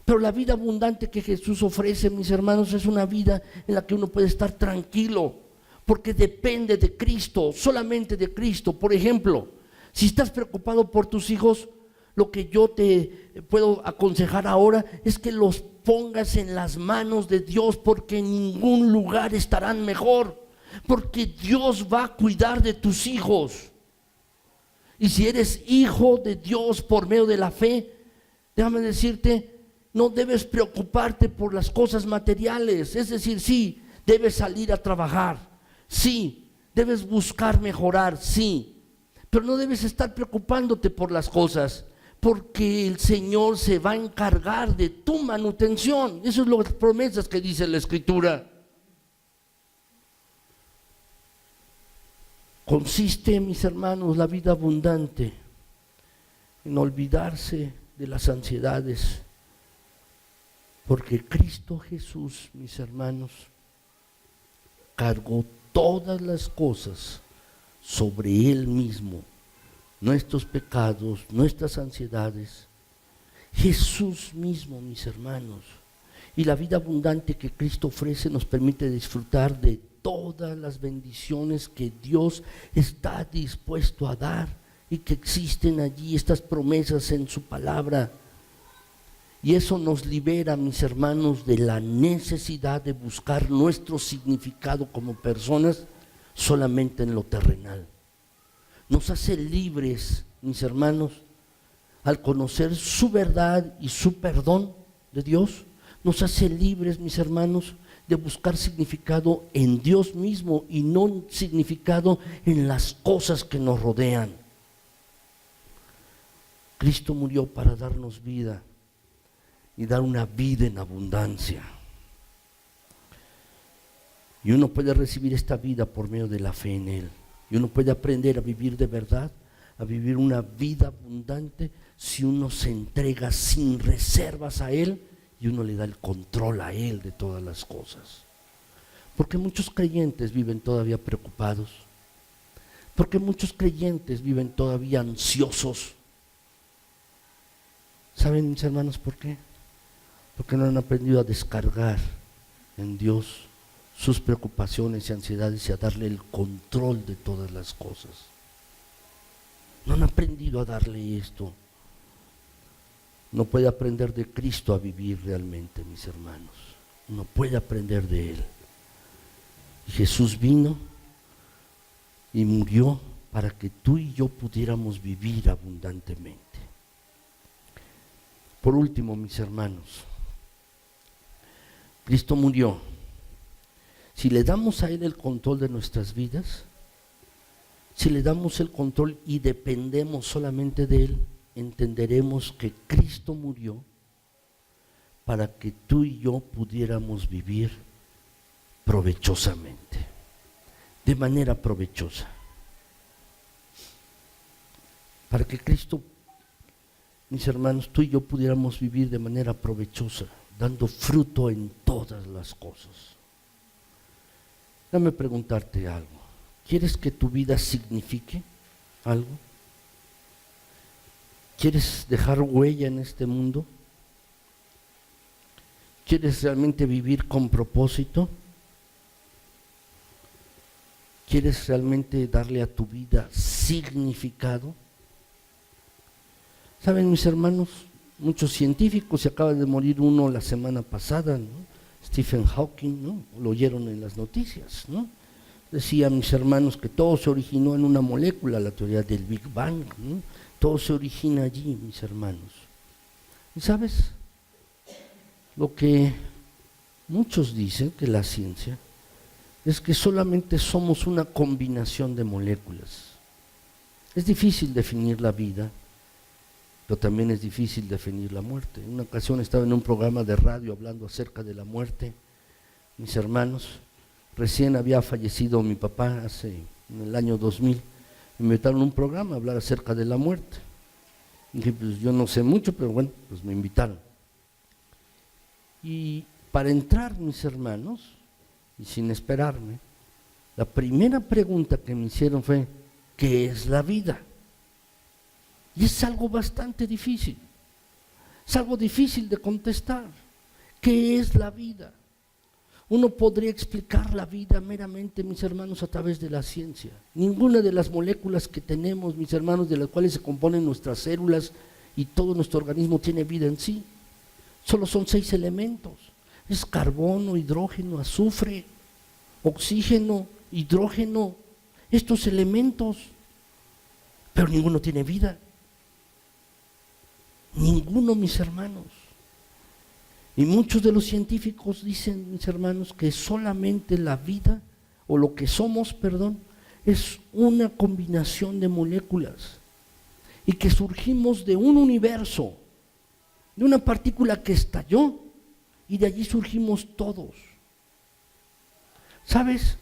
pero la vida abundante que Jesús ofrece, mis hermanos, es una vida en la que uno puede estar tranquilo, porque depende de Cristo, solamente de Cristo. Por ejemplo, si estás preocupado por tus hijos, lo que yo te puedo aconsejar ahora es que los pongas en las manos de Dios, porque en ningún lugar estarán mejor, porque Dios va a cuidar de tus hijos. Y si eres hijo de Dios por medio de la fe, déjame decirte, no debes preocuparte por las cosas materiales. Es decir, sí, debes salir a trabajar, sí, debes buscar mejorar, sí, pero no debes estar preocupándote por las cosas, porque el Señor se va a encargar de tu manutención. Eso es las promesas que dice la Escritura. Consiste, mis hermanos, la vida abundante en olvidarse de las ansiedades, porque Cristo Jesús, mis hermanos, cargó todas las cosas sobre Él mismo, nuestros pecados, nuestras ansiedades. Jesús mismo, mis hermanos. Y la vida abundante que Cristo ofrece nos permite disfrutar de todas las bendiciones que Dios está dispuesto a dar y que existen allí, estas promesas en su palabra. Y eso nos libera, mis hermanos, de la necesidad de buscar nuestro significado como personas solamente en lo terrenal. Nos hace libres, mis hermanos, al conocer su verdad y su perdón de Dios. Nos hace libres, mis hermanos, de buscar significado en Dios mismo y no significado en las cosas que nos rodean. Cristo murió para darnos vida y dar una vida en abundancia. Y uno puede recibir esta vida por medio de la fe en Él. Y uno puede aprender a vivir de verdad, a vivir una vida abundante, si uno se entrega sin reservas a Él y uno le da el control a Él de todas las cosas. Porque muchos creyentes viven todavía preocupados, porque muchos creyentes viven todavía ansiosos. ¿Saben, mis hermanos, por qué? Porque no han aprendido a descargar en Dios sus preocupaciones y ansiedades y a darle el control de todas las cosas. No han aprendido a darle esto. No puede aprender de Cristo a vivir realmente, mis hermanos. No puede aprender de Él. Y Jesús vino y murió para que tú y yo pudiéramos vivir abundantemente. Por último, mis hermanos, Cristo murió. Si le damos a Él el control de nuestras vidas, si le damos el control y dependemos solamente de Él, entenderemos que Cristo murió para que tú y yo pudiéramos vivir provechosamente, de manera provechosa. Para que Cristo, mis hermanos, tú y yo pudiéramos vivir de manera provechosa, dando fruto en todas las cosas. Déjame preguntarte algo. ¿Quieres que tu vida signifique algo? ¿Quieres dejar huella en este mundo? ¿Quieres realmente vivir con propósito? ¿Quieres realmente darle a tu vida significado? Saben, mis hermanos, muchos científicos, se acaba de morir uno la semana pasada, ¿no? Stephen Hawking, ¿no? Lo oyeron en las noticias, ¿no? Decía, mis hermanos, que todo se originó en una molécula, la teoría del Big Bang, ¿no? Todo se origina allí, mis hermanos. ¿Y sabes? Lo que muchos dicen, que la ciencia, es que solamente somos una combinación de moléculas. Es difícil definir la vida, pero también es difícil definir la muerte. En una ocasión estaba en un programa de radio hablando acerca de la muerte. Mis hermanos, recién había fallecido mi papá en el año 2000. Me invitaron a un programa a hablar acerca de la muerte. Dije, pues yo no sé mucho, pero bueno, pues me invitaron. Y para entrar, mis hermanos, y sin esperarme, la primera pregunta que me hicieron fue, ¿qué es la vida? Y es algo bastante difícil, es algo difícil de contestar. ¿Qué es la vida? Uno podría explicar la vida meramente, mis hermanos, a través de la ciencia. Ninguna de las moléculas que tenemos, mis hermanos, de las cuales se componen nuestras células y todo nuestro organismo tiene vida en sí. Solo son 6 elementos. Es carbono, hidrógeno, azufre, oxígeno, hidrógeno, estos elementos. Pero ninguno tiene vida. Ninguno, mis hermanos. Y muchos de los científicos dicen, mis hermanos, que solamente la vida, o lo que somos, perdón, es una combinación de moléculas. Y que surgimos de un universo, de una partícula que estalló, y de allí surgimos todos. ¿Sabes?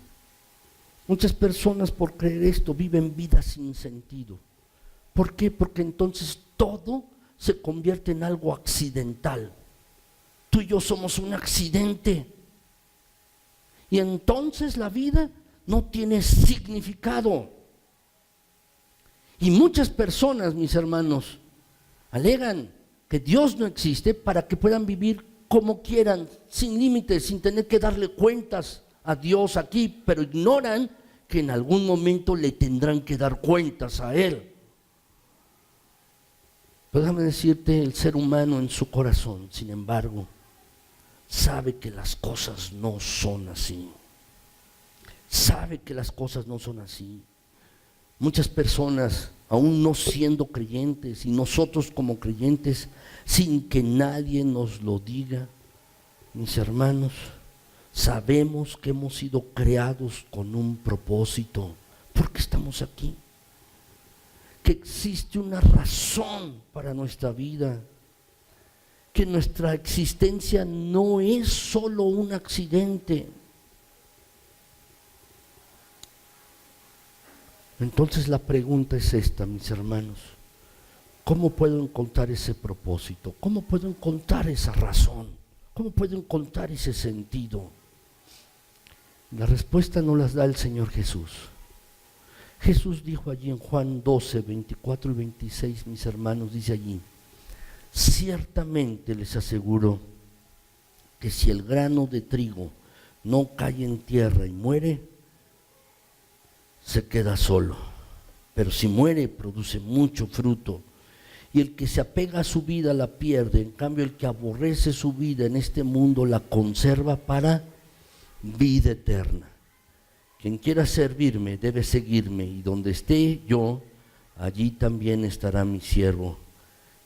Muchas personas por creer esto viven vidas sin sentido. ¿Por qué? Porque entonces todo se convierte en algo accidental. Tú y yo somos un accidente. Y entonces la vida no tiene significado. Y muchas personas, mis hermanos, alegan que Dios no existe para que puedan vivir como quieran, sin límites, sin tener que darle cuentas a Dios aquí, pero ignoran que en algún momento le tendrán que dar cuentas a Él. Pero déjame decirte, el ser humano en su corazón, sin embargo, sabe que las cosas no son así. Sabe que las cosas no son así. Muchas personas, aún no siendo creyentes, y nosotros como creyentes, sin que nadie nos lo diga, mis hermanos, sabemos que hemos sido creados con un propósito. ¿Por qué estamos aquí? Que existe una razón para nuestra vida, que nuestra existencia no es solo un accidente. Entonces la pregunta es esta, mis hermanos: ¿cómo puedo encontrar ese propósito? ¿Cómo puedo encontrar esa razón? ¿Cómo puedo encontrar ese sentido? La respuesta nos las da el Señor Jesús. Jesús dijo allí en Juan 12, 24 y 26, mis hermanos, dice allí: ciertamente les aseguro que si el grano de trigo no cae en tierra y muere, se queda solo, pero si muere, produce mucho fruto. Y el que se apega a su vida la pierde, en cambio el que aborrece su vida en este mundo la conserva para vida eterna. Quien quiera servirme debe seguirme, y donde esté yo, allí también estará mi siervo.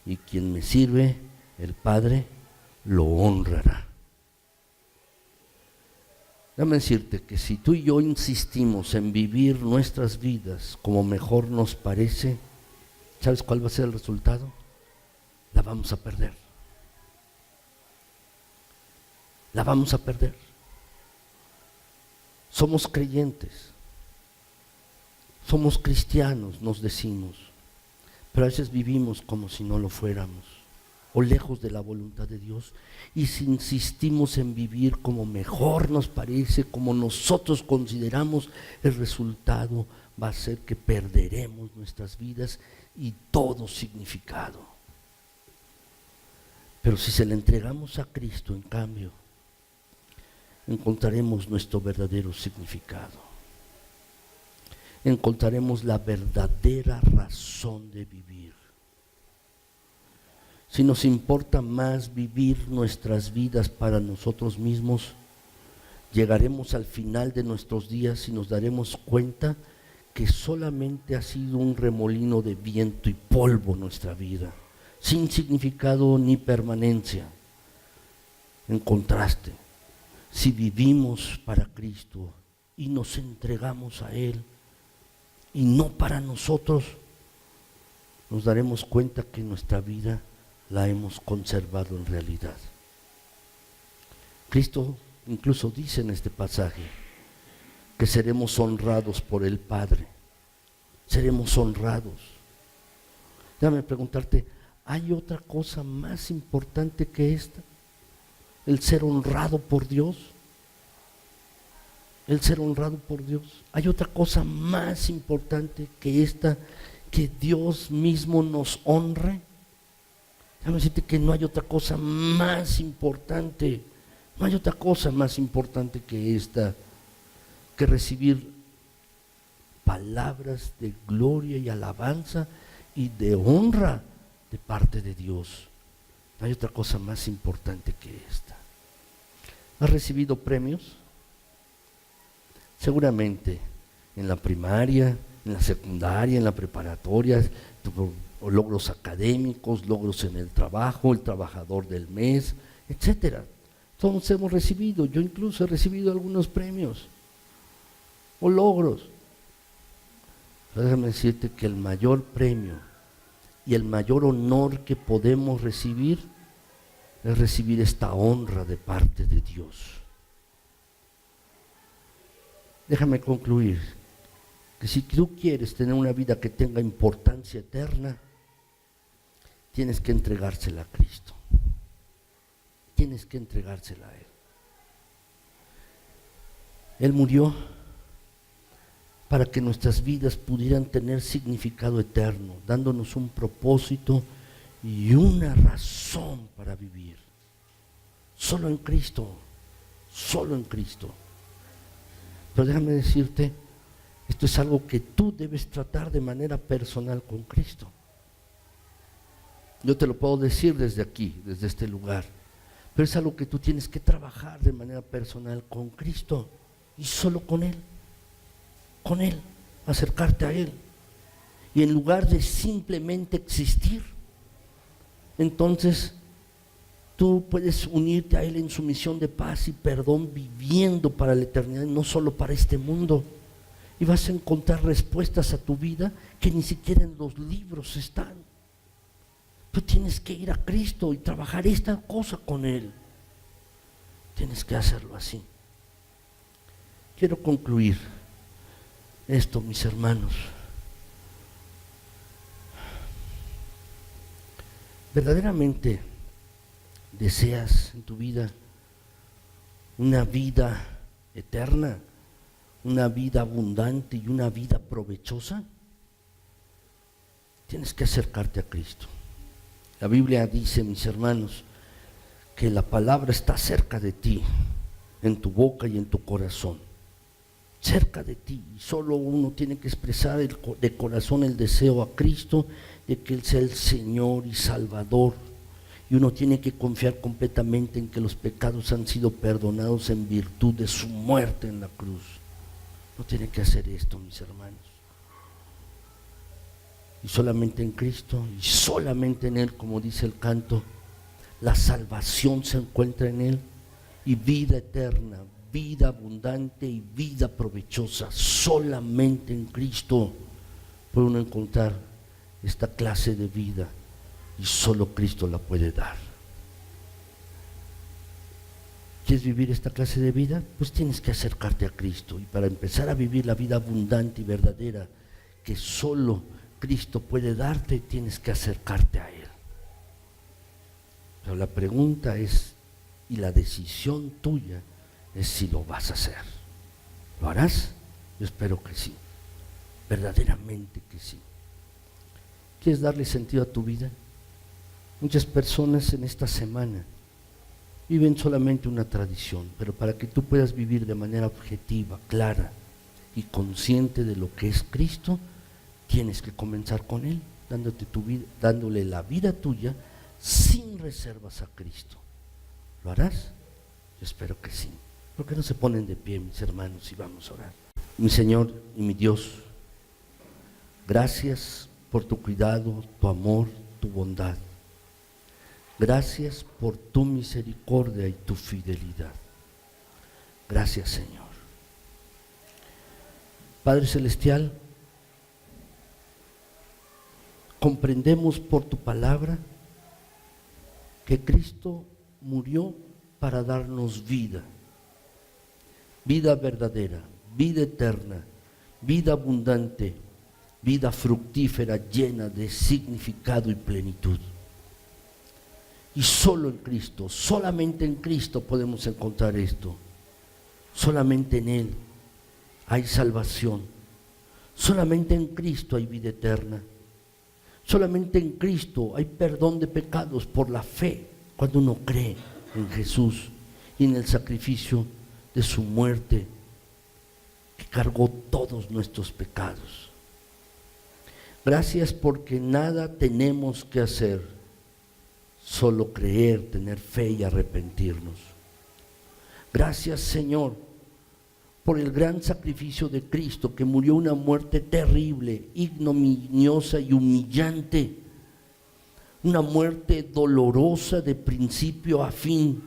Y quien me sirve, el Padre lo honrará. Déjame decirte que si tú y yo insistimos en vivir nuestras vidas como mejor nos parece, ¿sabes cuál va a ser el resultado? La vamos a perder. La vamos a perder. Somos creyentes, somos cristianos, nos decimos, pero a veces vivimos como si no lo fuéramos, o lejos de la voluntad de Dios. Y si insistimos en vivir como mejor nos parece, como nosotros consideramos, el resultado va a ser que perderemos nuestras vidas y todo significado. Pero si se le entregamos a Cristo, en cambio, encontraremos nuestro verdadero significado. Encontraremos la verdadera razón de vivir. Si nos importa más vivir nuestras vidas para nosotros mismos, llegaremos al final de nuestros días y nos daremos cuenta que solamente ha sido un remolino de viento y polvo nuestra vida, sin significado ni permanencia. En contraste, si vivimos para Cristo y nos entregamos a Él y no para nosotros, nos daremos cuenta que nuestra vida la hemos conservado en realidad. Cristo incluso dice en este pasaje que seremos honrados por el Padre. Seremos honrados. Déjame preguntarte, ¿hay otra cosa más importante que esta? El ser honrado por Dios. El ser honrado por Dios. ¿Hay otra cosa más importante que esta? Que Dios mismo nos honre. Déjame decirte que no hay otra cosa más importante. No hay otra cosa más importante que esta, que recibir palabras de gloria y alabanza y de honra de parte de Dios. No hay otra cosa más importante que esta. ¿Has recibido premios? Seguramente en la primaria, en la secundaria, en la preparatoria, logros académicos, logros en el trabajo, el trabajador del mes, etcétera. Todos hemos recibido, yo incluso he recibido algunos premios o logros. Pero déjame decirte que el mayor premio y el mayor honor que podemos recibir es recibir esta honra de parte de Dios. Déjame concluir que si tú quieres tener una vida que tenga importancia eterna, tienes que entregársela a Cristo. Tienes que entregársela a Él. Él murió para que nuestras vidas pudieran tener significado eterno, dándonos un propósito y una razón para vivir. Solo en Cristo, solo en Cristo. Pero déjame decirte, esto es algo que tú debes tratar de manera personal con Cristo. Yo te lo puedo decir desde aquí, desde este lugar, pero es algo que tú tienes que trabajar de manera personal con Cristo y solo con Él, acercarte a Él. Y en lugar de simplemente existir, entonces tú puedes unirte a Él en su misión de paz y perdón, viviendo para la eternidad, no solo para este mundo. Y vas a encontrar respuestas a tu vida que ni siquiera en los libros están. Tú tienes que ir a Cristo y trabajar esta cosa con Él. Tienes que hacerlo así. Quiero concluir esto, mis hermanos. Verdaderamente ¿deseas en tu vida una vida eterna, una vida abundante y una vida provechosa? Tienes que acercarte a Cristo. La Biblia dice, mis hermanos, que la palabra está cerca de ti, en tu boca y en tu corazón. Cerca de ti. Y solo uno tiene que expresar de corazón el deseo a Cristo de que Él sea el Señor y Salvador. Y uno tiene que confiar completamente en que los pecados han sido perdonados en virtud de su muerte en la cruz. No tiene que hacer esto, mis hermanos. Y solamente en Cristo, y solamente en Él, como dice el canto, la salvación se encuentra en Él, y vida eterna, vida abundante y vida provechosa. Solamente en Cristo puede uno encontrar esta clase de vida. Y solo Cristo la puede dar. ¿Quieres vivir esta clase de vida? Pues tienes que acercarte a Cristo. Y para empezar a vivir la vida abundante y verdadera que solo Cristo puede darte, tienes que acercarte a Él. Pero la pregunta es, y la decisión tuya es si lo vas a hacer. ¿Lo harás? Yo espero que sí. Verdaderamente que sí. ¿Quieres darle sentido a tu vida? Muchas personas en esta semana viven solamente una tradición, pero para que tú puedas vivir de manera objetiva, clara y consciente de lo que es Cristo, tienes que comenzar con Él, dándole la vida tuya sin reservas a Cristo. ¿Lo harás? Yo espero que sí. ¿Por qué no se ponen de pie, mis hermanos, y vamos a orar? Mi Señor y mi Dios, gracias por tu cuidado, tu amor, tu bondad. Gracias por tu misericordia y tu fidelidad. Gracias, Señor. Padre Celestial, comprendemos por tu palabra que Cristo murió para darnos vida, vida verdadera, vida eterna, vida abundante, vida fructífera, llena de significado y plenitud. Y solo en Cristo, solamente en Cristo podemos encontrar esto. Solamente en Él hay salvación. Solamente en Cristo hay vida eterna. Solamente en Cristo hay perdón de pecados por la fe, cuando uno cree en Jesús y en el sacrificio de su muerte, que cargó todos nuestros pecados. Gracias porque nada tenemos que hacer, solo creer, tener fe y arrepentirnos. Gracias, Señor, por el gran sacrificio de Cristo, que murió una muerte terrible, ignominiosa y humillante, una muerte dolorosa de principio a fin.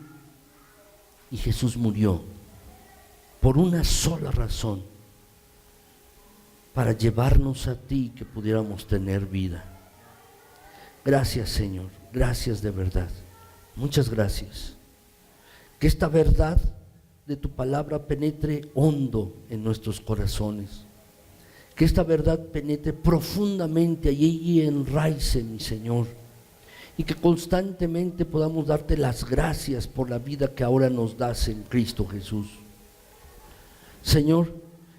Y Jesús murió por una sola razón, para llevarnos a ti, que pudiéramos tener vida. Gracias, Señor, gracias de verdad, muchas gracias. Que esta verdad de tu palabra penetre hondo en nuestros corazones, que esta verdad penetre profundamente allí y enraice, mi Señor, y que constantemente podamos darte las gracias por la vida que ahora nos das en Cristo Jesús. Señor,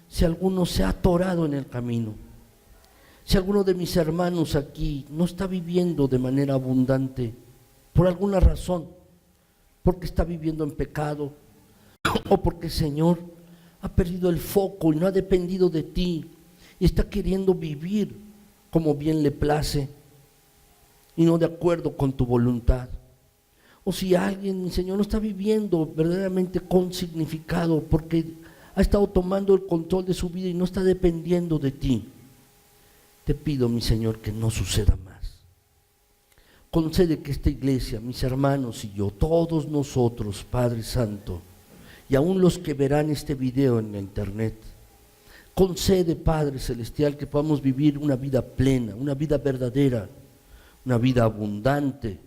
si alguno se ha atorado en el camino, si alguno de mis hermanos aquí no está viviendo de manera abundante por alguna razón, porque está viviendo en pecado, o porque, Señor, ha perdido el foco y no ha dependido de ti y está queriendo vivir como bien le place y no de acuerdo con tu voluntad. O si alguien, mi Señor, no está viviendo verdaderamente con significado porque ha estado tomando el control de su vida y no está dependiendo de ti, te pido, mi Señor, que no suceda más. Concede que esta iglesia, mis hermanos y yo, todos nosotros, Padre Santo, y aún los que verán este video en la internet, concede, Padre Celestial, que podamos vivir una vida plena, una vida verdadera, una vida abundante,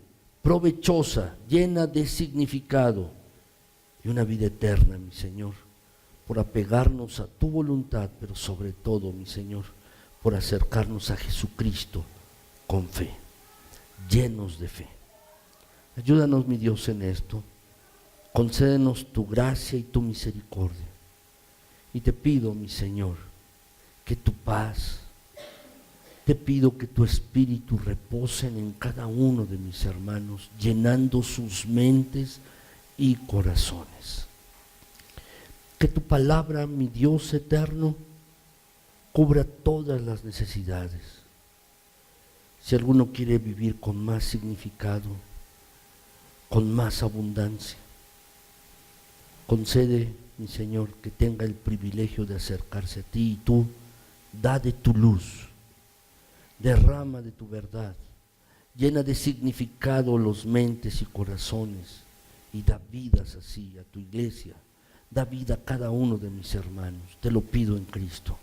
provechosa, llena de significado, y una vida eterna, mi Señor, por apegarnos a tu voluntad, pero sobre todo, mi Señor, por acercarnos a Jesucristo con fe, llenos de fe. Ayúdanos, mi Dios, en esto. Concédenos tu gracia y tu misericordia. Y te pido, mi Señor, que tu paz, te pido que tu espíritu reposen en cada uno de mis hermanos, llenando sus mentes y corazones. Que tu palabra, mi Dios eterno, cubra todas las necesidades. Si alguno quiere vivir con más significado, con más abundancia, concede, mi Señor, que tenga el privilegio de acercarse a ti, y tú da de tu luz, derrama de tu verdad, llena de significado los mentes y corazones, y da vidas así a tu iglesia, da vida a cada uno de mis hermanos. Te lo pido en Cristo.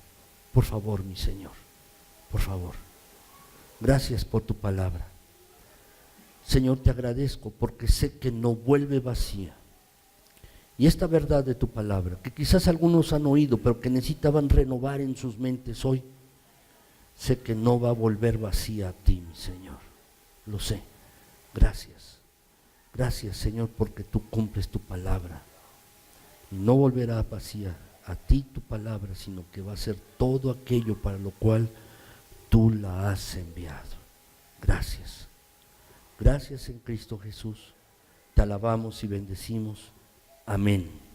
Por favor, mi Señor, por favor. Gracias por tu palabra. Señor, te agradezco porque sé que no vuelve vacía. Y esta verdad de tu palabra, que quizás algunos han oído, pero que necesitaban renovar en sus mentes hoy, sé que no va a volver vacía a ti, mi Señor. Lo sé. Gracias. Gracias, Señor, porque tú cumples tu palabra. Y no volverá vacía a ti tu palabra, sino que va a ser todo aquello para lo cual tú la has enviado. Gracias. Gracias en Cristo Jesús. Te alabamos y bendecimos. Amén.